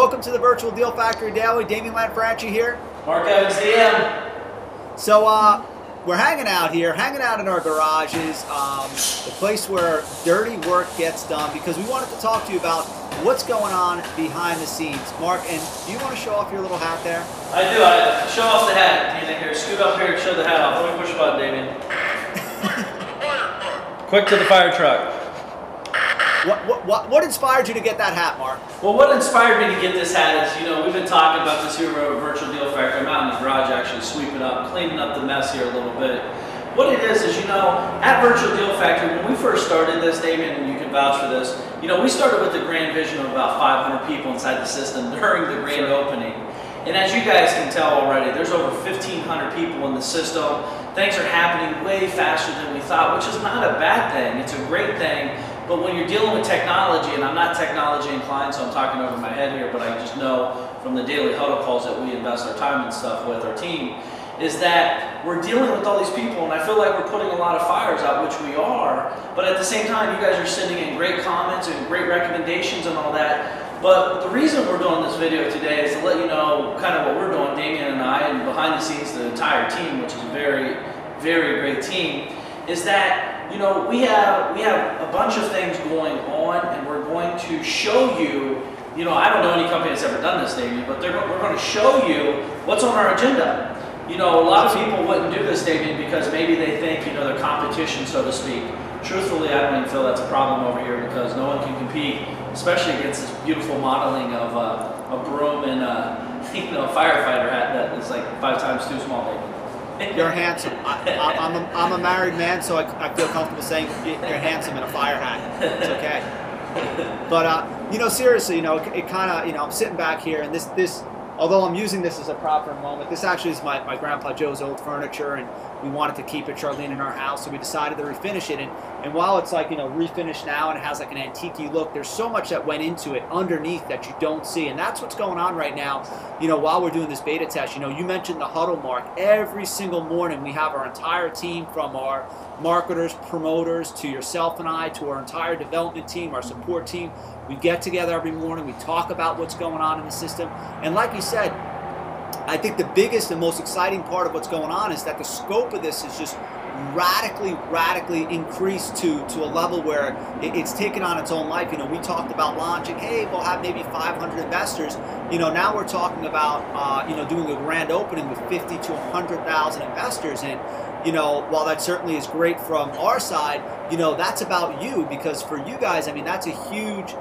welcome to the Virtual Deal Factory Daily. Damien Lanfranchi here. Mark Evans, DM. So we're hanging out here, hanging out in our garages, the place where dirty work gets done, because we wanted to talk to you about what's going on behind the scenes. Mark, and do you want to show off your little hat there? I do. I show off the hat. Damien, here, scoot up here and show the hat off. Let me push a button, Damien. Quick to the fire truck. What inspired you to get that hat, Mark? Well, what inspired me to get this hat is, we've been talking about this here at Virtual Deal Factory. I'm out in the garage actually sweeping up, cleaning up the mess here a little bit. What it is, at Virtual Deal Factory, when we first started this, Damien, and you can vouch for this, we started with the grand vision of about 500 people inside the system during the grand opening. And as you guys can tell already, there's over 1,500 people in the system. Things are happening way faster than we thought, which is not a bad thing. It's a great thing. But when you're dealing with technology, and I'm not technology inclined, so I'm talking over my head here, but I just know from the daily huddle calls that we invest our time and stuff with our team, is that we're dealing with all these people, and I feel like we're putting a lot of fires out, which we are, but at the same time, you guys are sending in great comments and great recommendations and all that. But the reason we're doing this video today is to let you know kind of what we're doing, Damien and I, and behind the scenes, the entire team, which is a very, very great team, is that we have a bunch of things going on, and we're going to show you, I don't know any company that's ever done this, Damien, but we're going to show you what's on our agenda. A lot of people wouldn't do this, Damien, because maybe they think, they're competition, so to speak. Truthfully, I don't even feel that's a problem over here, because no one can compete, especially against this beautiful modeling of a broom and a firefighter hat that is like 5 times too small, Damien. You're handsome. I'm a married man, so I feel comfortable saying you're handsome in a fire hat. It's okay. But seriously, it kind of, I'm sitting back here, and this, although I'm using this as a prop for a moment, this actually is my Grandpa Joe's old furniture, and we wanted to keep it, Charlene, in our house, so we decided to refinish it. And while it's like, refinished now and it has like an antique-y look, there's so much that went into it underneath that you don't see. And that's what's going on right now, while we're doing this beta test. You mentioned the huddle, Mark. Every single morning we have our entire team, from our marketers, promoters, to yourself and I, to our entire development team, our support team. We get together every morning. We talk about what's going on in the system. And like you said, I think the biggest and most exciting part of what's going on is that the scope of this is just radically increased to a level where it's taken on its own life. We talked about launching, hey, we'll have maybe 500 investors. Now we're talking about, doing a grand opening with 50 to 100,000 investors. And, while that certainly is great from our side, that's about you, because for you guys, that's a huge,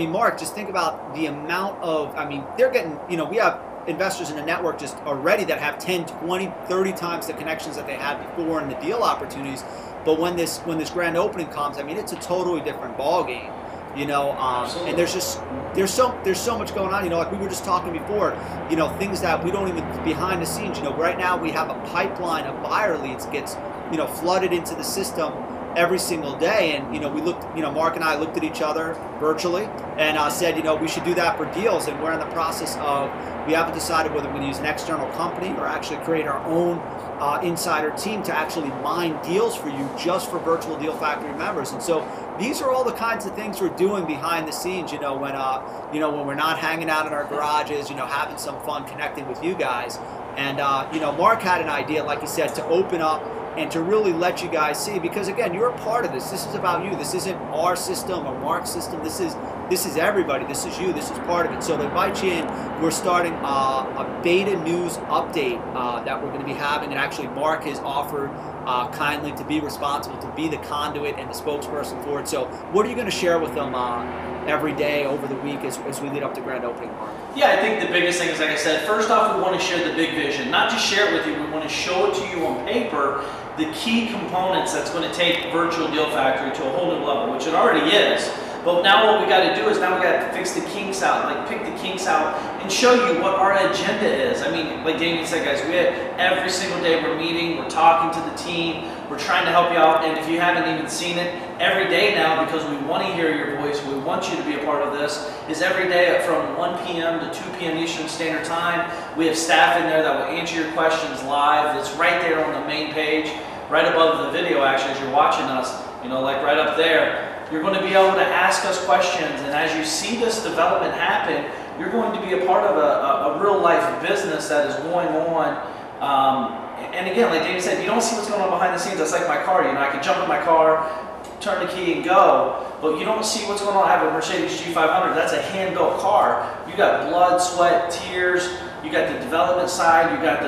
Mark, just think about the amount of, they're getting, we have investors in the network just already that have 10, 20, 30 times the connections that they had before in the deal opportunities. But when this grand opening comes, it's a totally different ball game. And there's so much going on. Like we were just talking before, things that we don't even behind the scenes. Right now we have a pipeline of buyer leads gets flooded into the system every single day, and we looked, Mark and I looked at each other virtually and said, we should do that for deals. And we're in the process of, we haven't decided whether we're going to use an external company or actually create our own insider team to actually mine deals for you just for Virtual Deal Factory members. And so these are all the kinds of things we're doing behind the scenes, when we're not hanging out in our garages, having some fun connecting with you guys. And Mark had an idea, like you said, to open up and to really let you guys see, because again, you're a part of this. This is about you. This isn't our system or Mark's system. This is everybody. This is you. This is part of it. So to invite you in, we're starting a beta news update that we're going to be having, and actually Mark has offered kindly to be responsible, to be the conduit and the spokesperson for it. So what are you going to share with them every day over the week as we lead up to grand opening, Mark? Yeah, I think the biggest thing is, like I said, first off, we want to share the big vision. Not just share it with you, we want to show it to you on paper, the key components that's going to take Virtual Deal Factory to a whole new level, which it already is. But now what we got to do is now we got to fix the kinks out, like pick the kinks out and show you what our agenda is. Like Damien said, guys, every single day we're meeting, we're talking to the team, we're trying to help you out. And if you haven't even seen it, every day now, because we want to hear your voice, we want you to be a part of this, is every day from 1 p.m. to 2 p.m. Eastern Standard Time. We have staff in there that will answer your questions live. It's right there on the main page, right above the video actually as you're watching us, like right up there. You're going to be able to ask us questions, and as you see this development happen, you're going to be a part of a real life business that is going on. And again, like David said, you don't see what's going on behind the scenes. That's like my car. You know, I can jump in my car, turn the key, and go. But you don't see what's going on. I have a Mercedes G500. That's a hand-built car. You got blood, sweat, tears. You got the development side. You got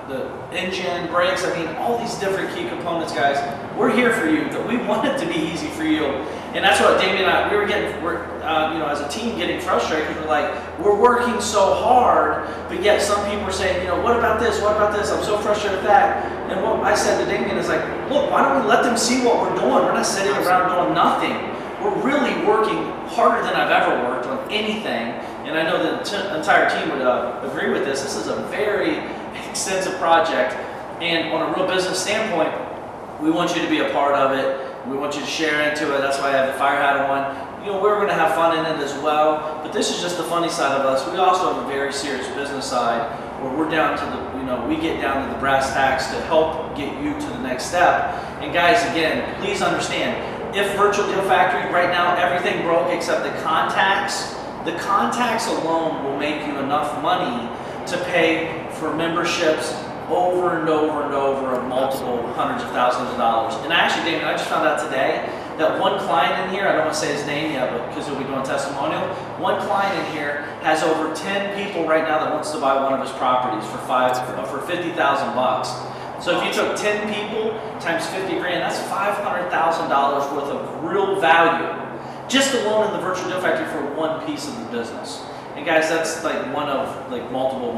the engine, brakes. I mean, all these different key components, guys. We're here for you. We want it to be easy for you. And that's what Damien and I, we're you know, as a team getting frustrated because we're like, we're working so hard, but yet some people are saying, you know, what about this? What about this? I'm so frustrated with that. And what I said to Damien is like, look, why don't we let them see what we're doing? We're not sitting around doing nothing. We're really working harder than I've ever worked on anything. And I know the entire team would agree with this. This is a very extensive project. And on a real business standpoint, we want you to be a part of it. We want you to share into it. That's why I have the fire hat on. You know, we're going to have fun in it as well. But this is just the funny side of us. We also have a very serious business side where we're down to the, you know, we get down to the brass tacks to help get you to the next step. And guys, again, please understand, if Virtual Deal Factory, right now, everything broke except the contacts alone will make you enough money to pay for memberships over and over and over of multiple hundreds of thousands of dollars. And actually, Damien, I just found out today that one client in here, I don't want to say his name yet, but because he'll be doing testimonial, one client in here has over 10 people right now that wants to buy one of his properties for $50,000 bucks. So if you took 10 people times 50 grand, that's $500,000 worth of real value, just alone in the Virtual Deal Factory for one piece of the business. And guys, that's like one of like multiple.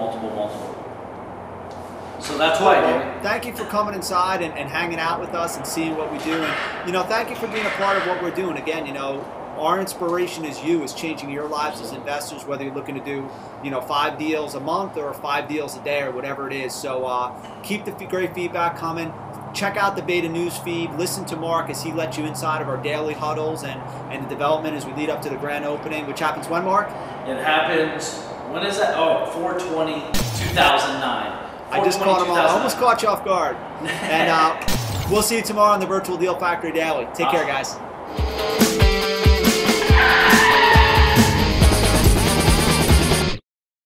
So that's why, David. Thank you for coming inside and hanging out with us and seeing what we do. And, you know, thank you for being a part of what we're doing. Again, you know, our inspiration is you, is changing your lives as investors, whether you're looking to do, you know, 5 deals a month or 5 deals a day or whatever it is. So keep the great feedback coming. Check out the beta news feed. Listen to Mark as he lets you inside of our daily huddles and the development as we lead up to the grand opening, which happens when, Mark? It happens, when is that? Oh, 4/20/2009. I just caught him on. I almost caught you off guard. And we'll see you tomorrow on the Virtual Deal Factory Daily. Take care, guys.